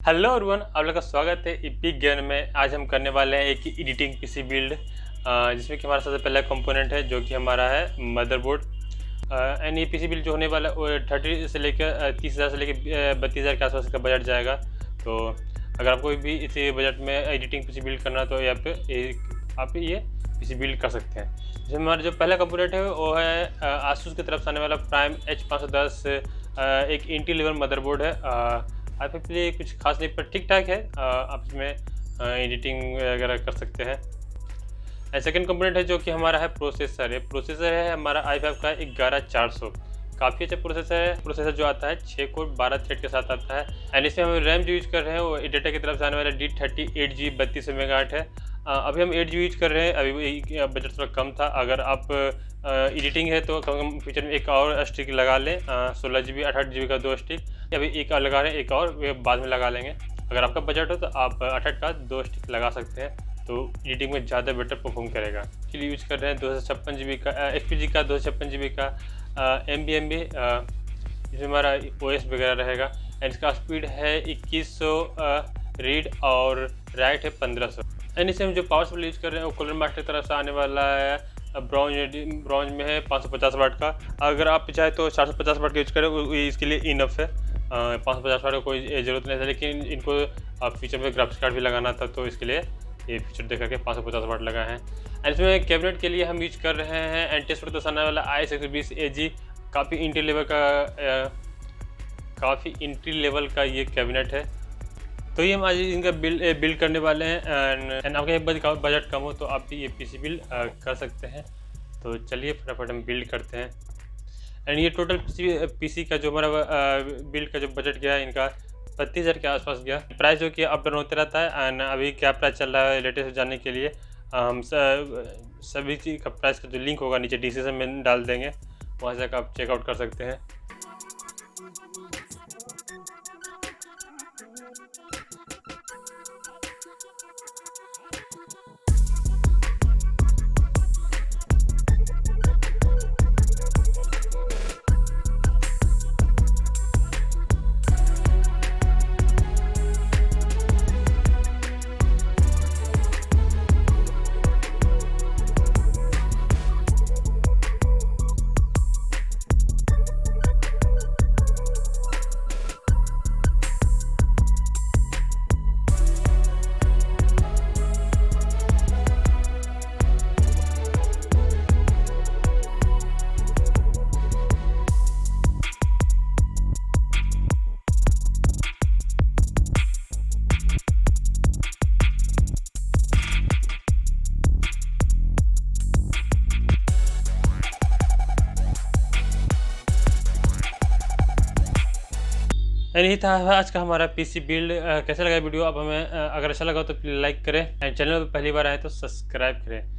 Hello everyone, आप लोग का स्वागत है इपिक ज्ञान में। आज हम करने वाले हैं एक एडिटिंग पीसी बिल्ड, जिसमें कि हमारा सबसे पहला कंपोनेंट है जो कि हमारा है मदरबोर्ड। एंड ये पीसी बिल्ड जो होने वाला है वो 30 से लेकर 30,000 से लेकर 32,000 के आसपास का बजट जाएगा। तो अगर आपको भी इसी बजट में एडिटिंग पीसी बिल्ड करना है तो यहाँ पे आप ये पीसी बिल्ड कर सकते हैं। जिसमें हमारा जो पहला कंपोनेंट है वो है आसूस की तरफ से आने वाला प्राइम H510, एक इंटी लेवल मदरबोर्ड है। आप के लिए कुछ खास नहीं पर ठीक ठाक है, आप इसमें एडिटिंग वगैरह कर सकते हैं। सेकंड कंपोनेंट है जो कि हमारा है प्रोसेसर। ये प्रोसेसर है हमारा i5 का 11400, काफ़ी अच्छा प्रोसेसर है। प्रोसेसर जो आता है 6 कोर 12 थ्रेड के साथ आता है। एंड इसमें हम रैम जो यूज कर रहे हैं वो एडिटर की तरफ से आने वाला D38GB 32 मेगाहर्ट्ज़ है। अभी हम 8GB यूज कर रहे हैं, अभी बजट थोड़ा कम था। अगर आप एडिटिंग है तो कम फ्यूचर में एक और स्टिक लगा लें, 16GB 68GB का 2 स्टिक। अभी एक और लगा रहे हैं, एक और बाद में लगा लेंगे। अगर आपका बजट हो तो आप 68 का 2 स्टिक लगा सकते हैं, तो एडिटिंग में ज़्यादा बेटर परफॉर्म करेगा। इसके लिए यूज कर रहे हैं 256GB का FPG का 256GB का MB इसमें हमारा OS वगैरह रहेगा। एंड इसका स्पीड है 2100 रीड और राइट है 1500। एंड इसे हम जो पावर सप्लाई यूज कर रहे हैं वो कूलर मास्टर की तरफ से आने वाला है, ब्रॉन्ज में है 550 वाट का। अगर आप चाहे तो 450 वाट का यूज करें, इसके लिए इनफ है। 550 वाट का कोई ज़रूरत नहीं है, लेकिन इनको आप फ्यूचर में ग्राफिक्स कार्ड भी लगाना था तो इसके लिए ये फीचर देख करके 550 वाट लगा है। एंड इसमें कैबिनेट के लिए हम यूज कर रहे हैं एंटेस पर आने वाला IS120AG, काफ़ी इंट्री लेवल का ये कैबिनेट है। तो ये हम आज इनका बिल्ड करने वाले हैं। एंड आपका बजट कम हो तो आप भी ये पीसी बिल्ड कर सकते हैं। तो चलिए फटाफट हम बिल्ड करते हैं। एंड ये टोटल पीसी का जो हमारा बिल्ड का जो बजट गया है इनका 32,000 के आसपास गया। प्राइस जो कि अप डाउन होते रहता है। एंड अभी क्या प्राइस चल रहा है लेटेस्ट जानने के लिए हम सभी चीज़ का प्राइस का जो लिंक होगा नीचे डिस्क्रिप्शन में डाल देंगे, वहाँ से आप चेकआउट कर सकते हैं। यही था आज का हमारा पीसी बिल्ड। कैसा लगा वीडियो? आप हमें अगर अच्छा लगा तो प्लीज़ लाइक करें एंड चैनल पर पहली बार आए तो सब्सक्राइब करें।